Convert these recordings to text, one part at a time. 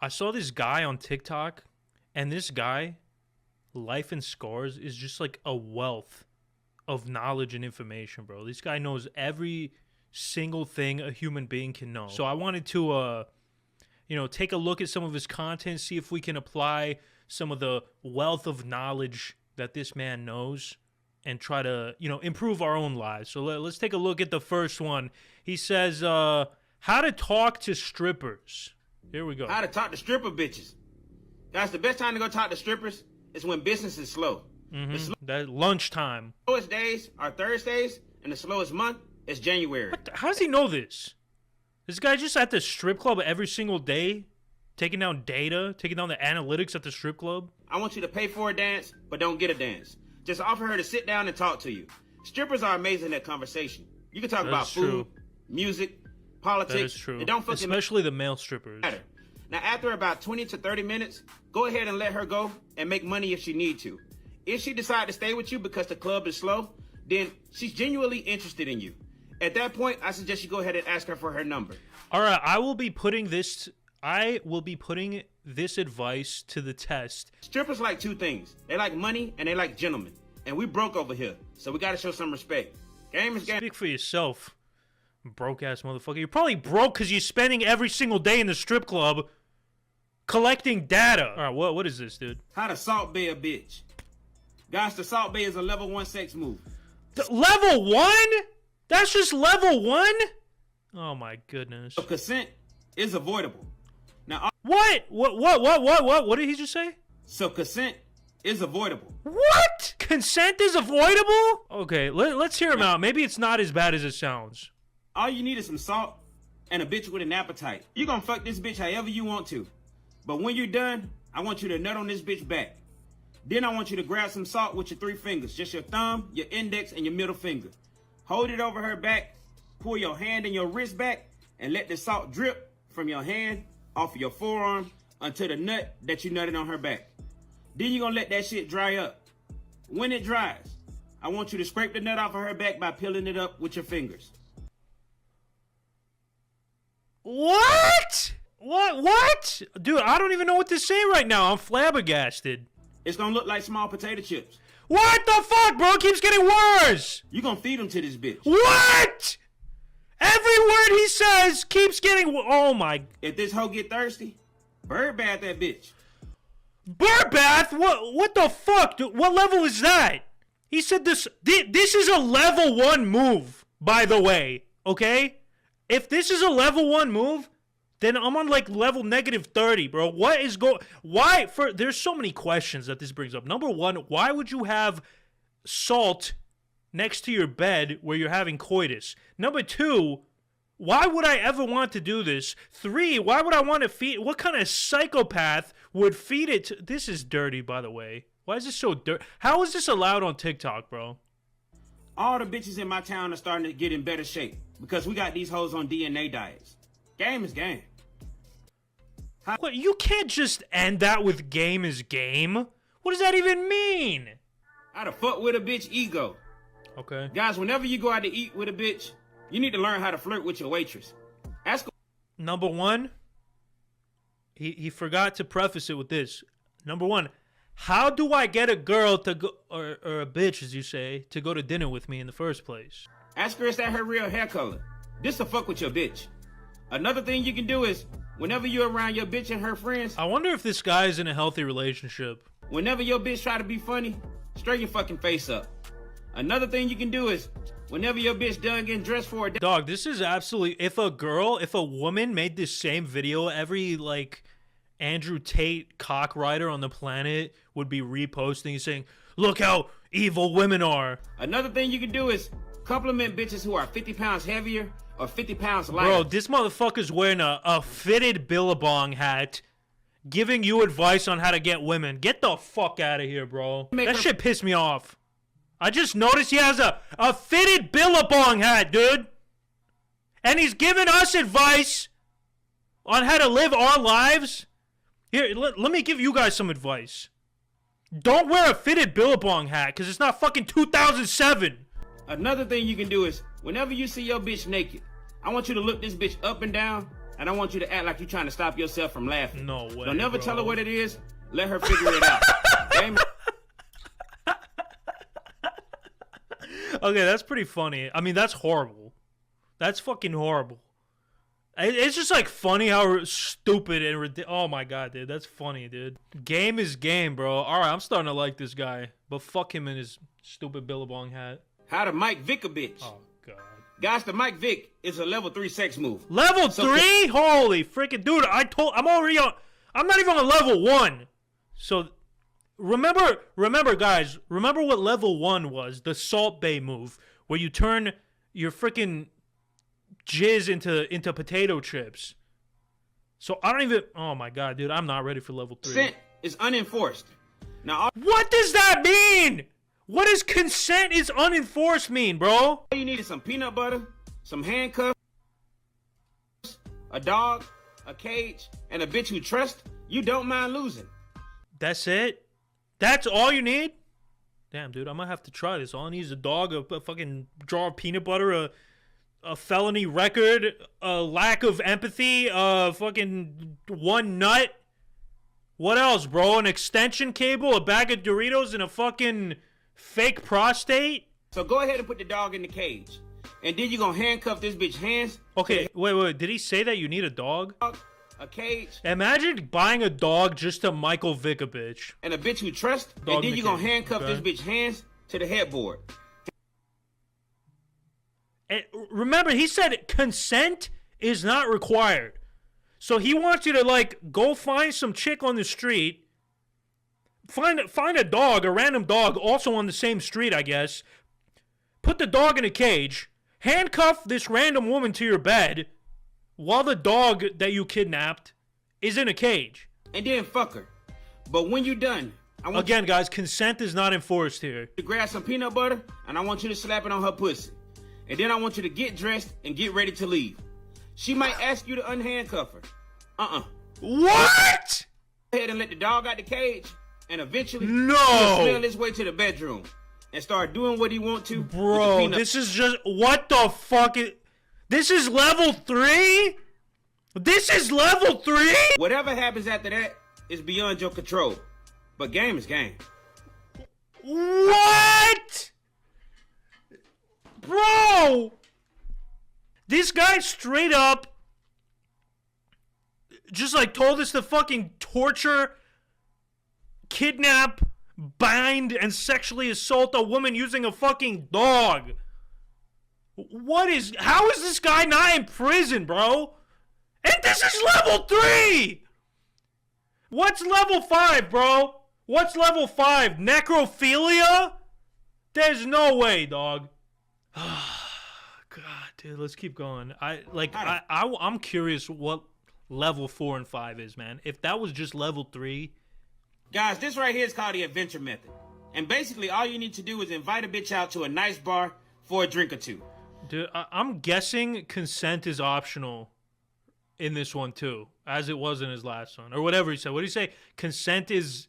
I saw this guy on TikTok, and this guy, Life and Scars, is just like a wealth of knowledge and information, bro. This guy knows every single thing a human being can know. So I wanted to, take a look at some of his content, see if we can apply some of the wealth of knowledge that this man knows and try to, improve our own lives. So let's take a look at the first one. He says, how to talk to strippers. Here we go. How to talk to stripper bitches. Guys, the best time to go talk to strippers is when business is slow. That lunchtime. The slowest days are Thursdays, and the slowest month is January. How does he know this? This guy just at the strip club every single day, taking down data, taking down the analytics at the strip club. I want you to pay for a dance, but don't get a dance. Just offer her to sit down and talk to you. Strippers are amazing at conversation. You can talk about food, music, politics. That is true. It don't fucking especially the male strippers. matter. Now, after about 20 to 30 minutes, go ahead and let her go and make money if she need to. If she decides to stay with you because the club is slow, then she's genuinely interested in you. At that point, I suggest you go ahead and ask her for her number. All right, I will be putting this advice to the test. Strippers like two things. They like money and they like gentlemen. And we broke over here, so we got to show some respect. Game is game. Speak for yourself, broke-ass motherfucker. You're probably broke because you're spending every single day in the strip club collecting data. All right, what is this, dude? How to salt bay a bitch. Guys, the salt bay is a level 1 sex move. Level 1? That's just level 1? Oh my goodness. So consent is avoidable. Now, What? What did he just say? So consent is avoidable. What? Consent is avoidable? Okay, let's hear him out. Maybe it's not as bad as it sounds. All you need is some salt and a bitch with an appetite. You gonna fuck this bitch however you want to. But when you're done, I want you to nut on this bitch back. Then I want you to grab some salt with your 3 fingers. Just your thumb, your index, and your middle finger. Hold it over her back. Pull your hand and your wrist back. And let the salt drip from your hand off of your forearm until the nut that you nutted on her back. Then you're gonna let that shit dry up. When it dries, I want you to scrape the nut off of her back by peeling it up with your fingers. What? What? Dude, I don't even know what to say right now. I'm flabbergasted. It's gonna look like small potato chips. What the fuck, bro? It keeps getting worse. You gonna feed them to this bitch. What? Every word he says keeps getting... Oh, my... If this hoe get thirsty, bird bath that bitch. Bird bath? What the fuck? Dude, what level is that? He said this is a level 1 move, by the way, okay? If this is a level 1 move, then I'm on like level -30, bro. What is why there's so many questions that this brings up. Number 1, why would you have salt next to your bed where you're having coitus? Number 2, why would I ever want to do this? 3, why would I want to feed? What kind of psychopath would feed it to? This is dirty, by the way. Why is this so dirty? How is this allowed on TikTok, bro? All the bitches in my town are starting to get in better shape because we got these hoes on DNA diets. Game is game. What? You can't just end that with game is game. What does that even mean? How to fuck with a bitch ego. Okay. Guys, whenever you go out to eat with a bitch, you need to learn how to flirt with your waitress. Ask her. Number 1, he forgot to preface it with this. Number 1, how do I get a girl to go, or a bitch, as you say, to go to dinner with me in the first place? Ask her is that her real hair color. This to fuck with your bitch. Another thing you can do is, whenever you're around your bitch and her friends, I wonder if this guy is in a healthy relationship. Whenever your bitch try to be funny, straighten your fucking face up. Another thing you can do is, whenever your bitch done getting dressed for a day. Dog, this is absolutely... If a woman made this same video, every, like, Andrew Tate cockrider on the planet would be reposting saying, look how evil women are. Another thing you can do is compliment bitches who are 50 pounds heavier or 50 pounds lighter. Bro, this motherfucker's wearing a fitted Billabong hat, giving you advice on how to get women. Get the fuck out of here, bro. That shit pissed me off. I just noticed he has a fitted Billabong hat, dude. And he's giving us advice on how to live our lives. Here, let me give you guys some advice. Don't wear a fitted Billabong hat, because it's not fucking 2007. Another thing you can do is, whenever you see your bitch naked, I want you to look this bitch up and down and I want you to act like you're trying to stop yourself from laughing. No way, Don't never bro. tell her what it is. Let her figure it out. Game. Okay, that's pretty funny. I mean, that's horrible. That's fucking horrible. It's just like funny how stupid and oh my god, dude, that's funny, dude. Game is game, bro. All right, I'm starting to like this guy, but fuck him in his stupid Billabong hat. How to Mike Vick a bitch. Oh god. Guys, the Mike Vick is a level 3 sex move. Level 3? Holy freaking dude! I'm already on. I'm not even on level 1. So remember, guys. Remember what level 1 was? The Salt Bay move, where you turn your freaking jizz into potato chips. So I don't even. Oh my god, dude! I'm not ready for level 3. Consent is unenforced. Now, what does that mean? What does consent is unenforced mean, bro? All you need is some peanut butter, some handcuffs, a dog, a cage, and a bitch who trusts you don't mind losing. That's it? That's all you need? Damn, dude, I might have to try this. All I need is a dog, a fucking jar of peanut butter, a felony record, a lack of empathy, fucking one nut. What else, bro? An extension cable, a bag of Doritos, and a fucking fake prostate? So go ahead and put the dog in the cage. And then you're gonna handcuff this bitch hands. Okay, wait. Did he say that you need a dog? A cage. Imagine buying a dog just to Michael Vick a bitch. And a bitch who trusts. And then you're gonna handcuff this bitch hands to the headboard. And remember, he said consent is not required. So he wants you to, like, go find some chick on the street. Find a dog, a random dog, also on the same street, I guess. Put the dog in a cage. Handcuff this random woman to your bed while the dog that you kidnapped is in a cage. And then fuck her. But when you're done, I want Again, guys, consent is not enforced here. you to grab some peanut butter, and I want you to slap it on her pussy. And then I want you to get dressed and get ready to leave. She might ask you to unhandcuff her. What? Go ahead and let the dog out the cage. And eventually, No. he'll smell his way to the bedroom and start doing what he wants to. Bro, this is just, what the fuck is, this is level 3? This is level 3? Whatever happens after that is beyond your control. But game is game. What? Bro! This guy straight up just like told us to fucking torture, kidnap, bind, and sexually assault a woman using a fucking dog. How is this guy not in prison, bro? And this is level 3! What's level 5, bro? What's level 5? Necrophilia? There's no way, dog. God, dude, let's keep going. I'm curious what level 4 and 5 is, man. If that was just level 3. Guys, this right here is called the adventure method. And basically, all you need to do is invite a bitch out to a nice bar for a drink or two. Dude, I'm guessing consent is optional in this one too, as it was in his last one, or whatever he said. What did he say? Consent is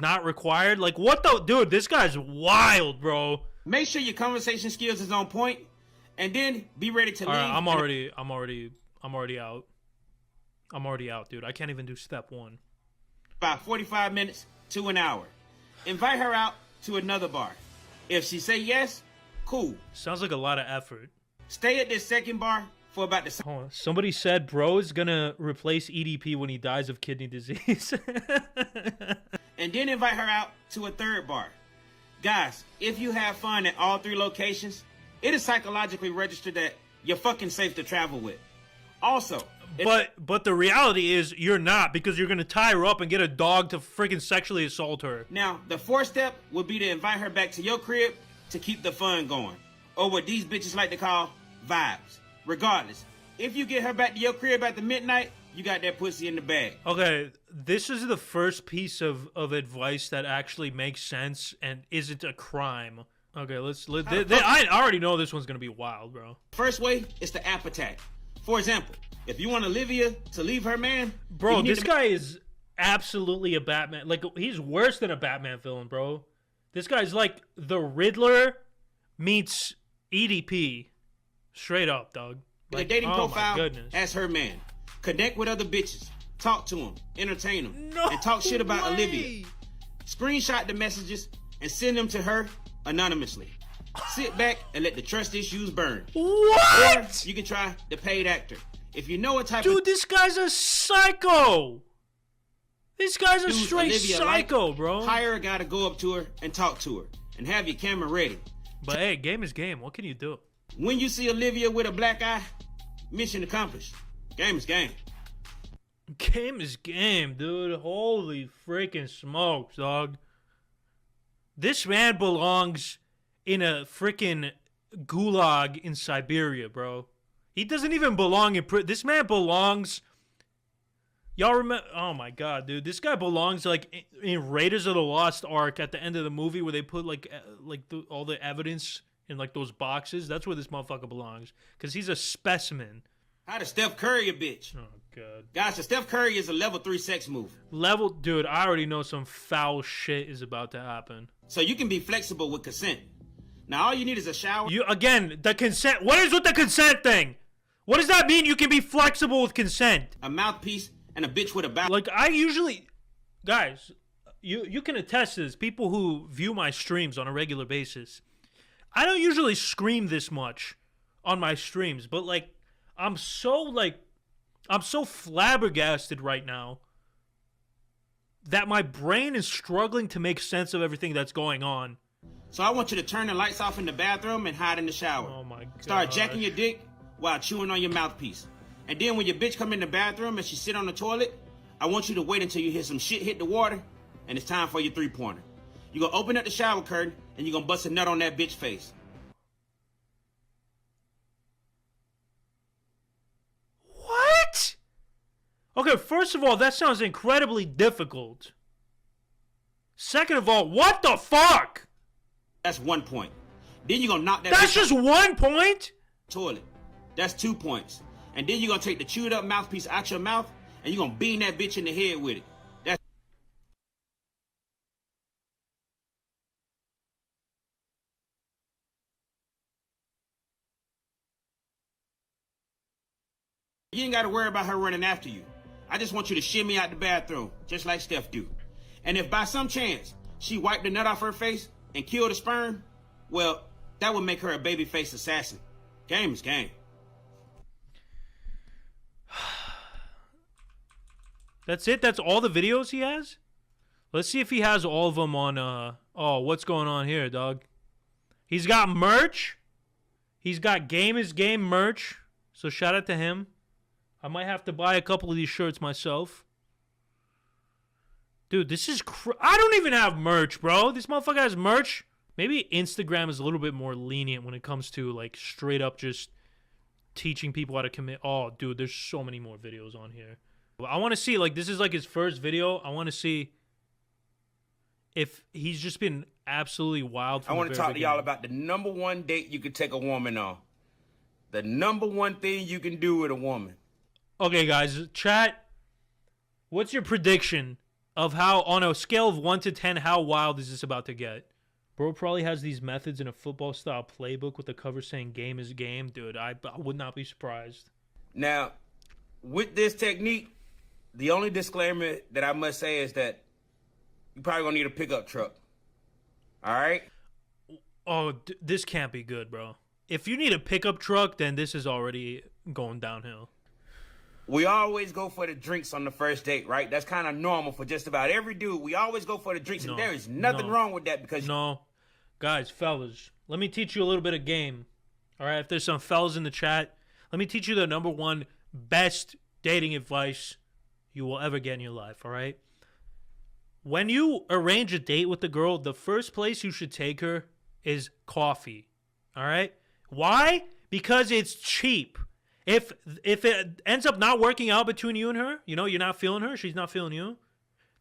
not required. Like, what the dude? This guy's wild, bro. Make sure your conversation skills is on point, and then be ready to leave. Right, I'm already out. I'm already out, dude. I can't even do step 1. About 45 minutes to an hour. Invite her out to another bar. If she say yes, cool. Sounds like a lot of effort. Stay at this second bar for about the... Hold on. Somebody said bro is gonna replace EDP when he dies of kidney disease. And then invite her out to a third bar. Guys, if you have fun at all 3 locations, it is psychologically registered that you're fucking safe to travel with. Also... But the reality is you're not, because you're gonna tie her up and get a dog to freaking sexually assault her. Now, the 4th step would be to invite her back to your crib to keep the fun going. Or what these bitches like to call vibes. Regardless, if you get her back to your crib after midnight, you got that pussy in the bag. Okay, this is the first piece of advice that actually makes sense and isn't a crime. Okay, I already know this one's gonna be wild, bro. First way is the app attack. For example, if you want Olivia to leave her man... Bro, this guy is absolutely a Batman. Like, he's worse than a Batman villain, bro. This guy's like the Riddler meets EDP. Straight up, dog. The dating oh profile my goodness. as her man. Connect with other bitches. Talk to them. Entertain them. No and talk shit about way. Olivia. Screenshot the messages and send them to her anonymously. Sit back and let the trust issues burn. What? Or you can try the paid actor. If you know what type Dude, of this guy's a psycho. This guy's a dude straight Olivia psycho, like, bro. hire a guy to go up to her and talk to her. And have your camera ready. But hey, game is game. What can you do? When you see Olivia with a black eye, mission accomplished. Game is game. Game is game, dude. Holy freaking smokes, dog. This man belongs in a freaking gulag in Siberia, bro. He doesn't even belong in prison. This man belongs... Y'all remember? Oh my god, dude! This guy belongs like in Raiders of the Lost Ark at the end of the movie where they put all the evidence in like those boxes. That's where this motherfucker belongs because he's a specimen. How to Steph Curry a bitch? Oh god, guys! So Steph Curry is a level 3 sex move. Dude. I already know some foul shit is about to happen. So you can be flexible with consent. Now all you need is a shower. The consent. What is with the consent thing? What does that mean? You can be flexible with consent. A mouthpiece. And a bitch with a bow. Like, I usually... Guys, you can attest to this. People who view my streams on a regular basis. I don't usually scream this much on my streams. But, like, I'm so flabbergasted right now that my brain is struggling to make sense of everything that's going on. So I want you to turn the lights off in the bathroom and hide in the shower. Oh, my God. Start jacking your dick while chewing on your mouthpiece. And then when your bitch come in the bathroom and she sit on the toilet, I want you to wait until you hear some shit hit the water and it's time for your 3-pointer. You're going to open up the shower curtain and you're going to bust a nut on that bitch face. What? Okay, first of all, that sounds incredibly difficult. Second of all, what the fuck? That's 1 point. Then you're going to knock that That's bitch just 1 point? Toilet. That's 2 points. And then you're going to take the chewed up mouthpiece out your mouth and you're going to beam that bitch in the head with it. You ain't got to worry about her running after you. I just want you to shimmy out the bathroom, just like Steph do. And if by some chance she wiped the nut off her face and killed the sperm, well, that would make her a babyface assassin. Game is game. That's it? That's all the videos he has? Let's see if he has all of them on, oh, what's going on here, dog? He's got merch. He's got Game is Game merch. So shout out to him. I might have to buy a couple of these shirts myself. Dude, this is I don't even have merch, bro. This motherfucker has merch. Maybe Instagram is a little bit more lenient when it comes to, like, straight up just teaching people how to commit. Oh, dude, there's so many more videos on here. I want to see, like, this is like his first video. I want to see if he's just been absolutely wild. I want to talk to y'all about the number one date you could take a woman on. The number one thing you can do with a woman. Okay, guys, chat. What's your prediction of how, on a scale of 1 to 10, how wild is this about to get? Bro probably has these methods in a football-style playbook with the cover saying game is game. Dude, I would not be surprised. Now, with this technique, the only disclaimer that I must say is that you probably gonna need a pickup truck. All right? Oh, this can't be good, bro. If you need a pickup truck, then this is already going downhill. We always go for the drinks on the first date, right? That's kind of normal for just about every dude. We always go for the drinks, and there is nothing wrong with that because... No. Guys, fellas, let me teach you a little bit of game. All right? If there's some fellas in the chat, let me teach you the number one best dating advice you will ever get in your life, all right? When you arrange a date with the girl, the first place you should take her is coffee, all right? Why? Because it's cheap. If it ends up not working out between you and her, you know, you're not feeling her, she's not feeling you,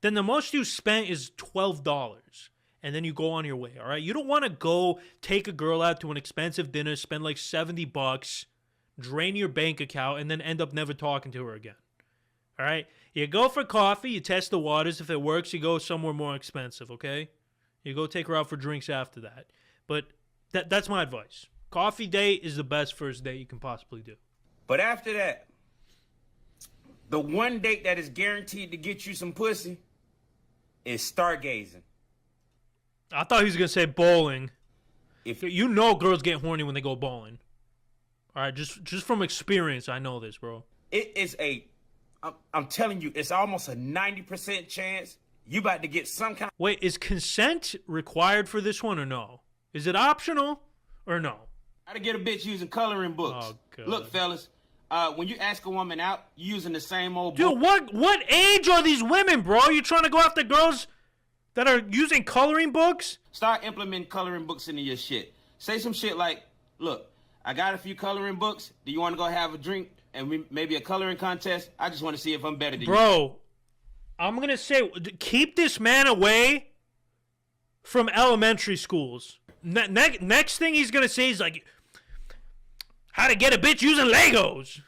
then the most you spent is $12. And then you go on your way, all right? You don't want to go take a girl out to an expensive dinner, spend like $70, drain your bank account, and then end up never talking to her again. All right? You go for coffee, you test the waters. If it works, you go somewhere more expensive, okay? You go take her out for drinks after that. But that's my advice. Coffee date is the best first date you can possibly do. But after that, the one date that is guaranteed to get you some pussy is stargazing. I thought he was gonna say bowling. If You know girls get horny when they go bowling. All right, just from experience, I know this, bro. it is I'm telling you, it's almost a 90% chance you about to get some kind. Wait, is consent required for this one or no? Is it optional or no? How to get a bitch using coloring books. Oh, God. Look, fellas, when you ask a woman out, you using the same old Dude, book. what age are these women, bro? You trying to go after girls that are using coloring books? Start implementing coloring books into your shit. Say some shit like, look, I got a few coloring books. Do you want to go have a drink and maybe a coloring contest? I just want to see if I'm better than you. Bro, I'm going to say, keep this man away from elementary schools. Next thing he's going to say is like, how to get a bitch using Legos.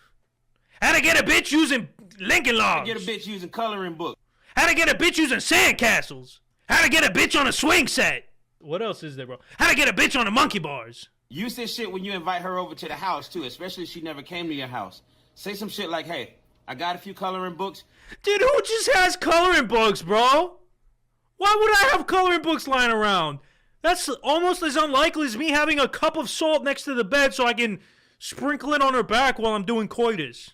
How to get a bitch using Lincoln Logs. How to get a bitch using coloring books. How to get a bitch using sandcastles. How to get a bitch on a swing set. What else is there, bro? How to get a bitch on the monkey bars. Use this shit when you invite her over to the house, too, especially if she never came to your house. Say some shit like, hey, I got a few coloring books. Dude, who just has coloring books, bro? Why would I have coloring books lying around? That's almost as unlikely as me having a cup of salt next to the bed so I can sprinkle it on her back while I'm doing coitus.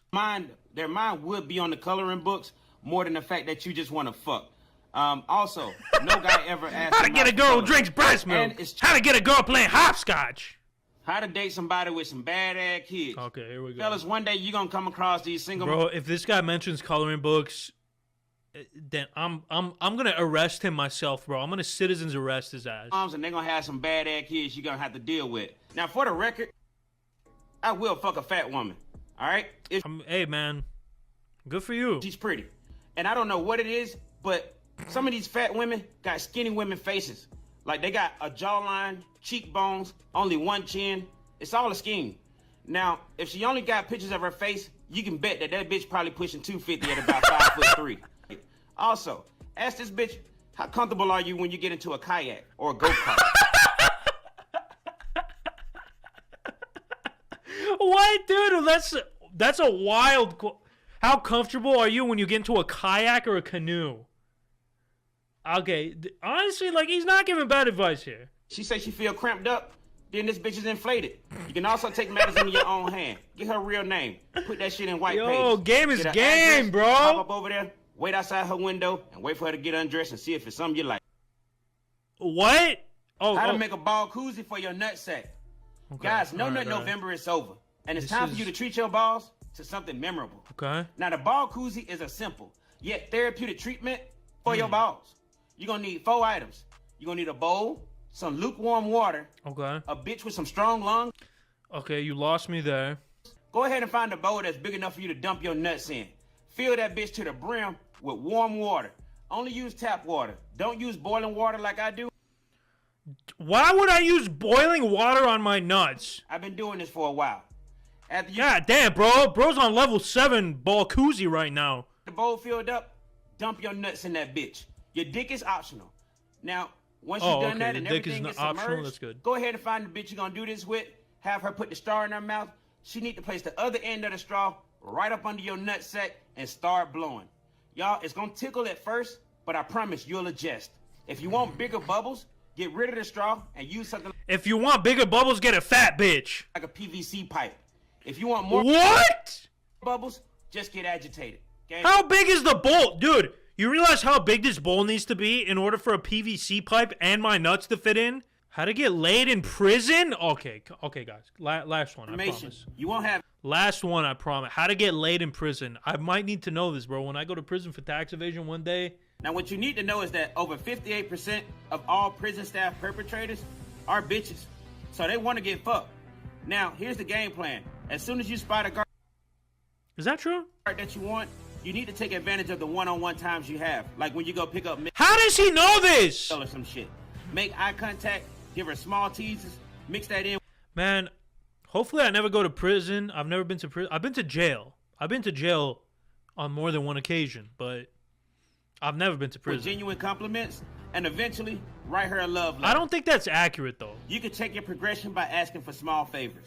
Their mind would be on the coloring books more than the fact that you just want to fuck. Also, no guy ever asked How to get a girl who drinks breast milk. How to get a girl playing hopscotch. How to date somebody with some bad-ass kids. Okay, here we go. Fellas, one day you're going to come across these single... Bro, if this guy mentions coloring books, then I'm going to arrest him myself, bro. I'm going to citizen's arrest his ass. moms, and they're going to have some bad-ass kids you're going to have to deal with. Now, for the record, I will fuck a fat woman, all right? Hey, man, good for you. She's pretty. And I don't know what it is, but some of these fat women got skinny women faces. Like, they got a jawline, cheekbones, only one chin. It's all a scheme. Now, if she only got pictures of her face, you can bet that that bitch probably pushing 250 at about 5'3". Also, ask this bitch, how comfortable are you when you get into a kayak or a go-kart? What, dude? That's a wild... How comfortable are you when you get into a kayak or a canoe? Okay, honestly, like, he's not giving bad advice here. She say she feel cramped up, then this bitch is inflated. You can also take matters into your own hand. Get her real name. Put that shit in white pages. Yo, game is Get her game, address, bro. Pop up over there, wait outside her window, and wait for her to get undressed and see if it's something you like. What? How to make a ball koozie for your nutsack. Okay. Guys, No All Nut right, all right. November is over. And it's This time for is- you to treat your balls to something memorable. Okay. Now, the ball koozie is a simple, yet therapeutic treatment for your balls. You're going to need 4 items. You're going to need a bowl, some lukewarm water, Okay. a bitch with some strong lungs. Okay, you lost me there. Go ahead and find a bowl that's big enough for you to dump your nuts in. Fill that bitch to the brim with warm water. Only use tap water. Don't use boiling water like I do. Why would I use boiling water on my nuts? I've been doing this for a while. After you God damn, bro. Bro's on level 7 ball koozie right now. get the bowl filled up, dump your nuts in that bitch. Your dick is optional. Now, once you've done okay, that and the dick is everything not gets optional, submerged, that's good. go ahead and find the bitch you're going to do this with. Have her put the straw in her mouth. She need to place the other end of the straw right up under your nutsack and start blowing. Y'all, it's going to tickle at first, but I promise you'll adjust. If you want bigger bubbles, get rid of the straw and use something If you want bigger bubbles, get a fat bitch. like a PVC pipe. If you want more What? bubbles, just get agitated. Okay? How big is the bowl? Dude, you realize how big this bowl needs to be in order for a PVC pipe and my nuts to fit in? How to get laid in prison? Okay, guys. Last one, I promise. You won't have Last one, I promise. How to get laid in prison. I might need to know this, bro. When I go to prison for tax evasion one day. Now, what you need to know is that over 58% of all prison staff perpetrators are bitches. So they want to get fucked. Now, here's the game plan. As soon as you spot a guard Is that true? that you want, you need to take advantage of the one-on-one times you have. Like when you go pick up How does he know this? or some shit. Make eye contact, give her small teases, mix that in Man, hopefully I never go to prison. I've never been to prison. I've been to jail. I've been to jail on more than one occasion, but I've never been to with prison. genuine compliments, and eventually write her a love letter. I don't think that's accurate, though. You can check your progression by asking for small favors.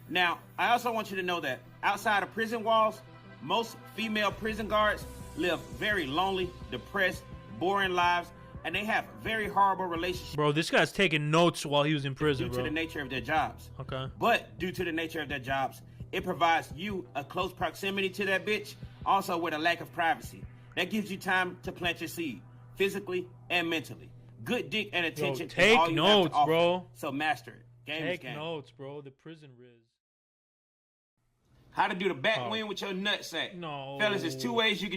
Now, I also want you to know that outside of prison walls, most female prison guards live very lonely, depressed, boring lives, and they have very horrible relationships. Bro, this guy's taking notes while he was in prison, due bro. to the nature of their jobs. Okay. But due to the nature of their jobs, it provides you a close proximity to that bitch, also with a lack of privacy. That gives you time to plant your seed, physically and mentally. Good dick and attention is take all you notes, have to offer. bro. So master it. Game is Take game. notes, bro. The prison riz. How to do the back win with your nutsack. No. Fellas, there's 2 ways you can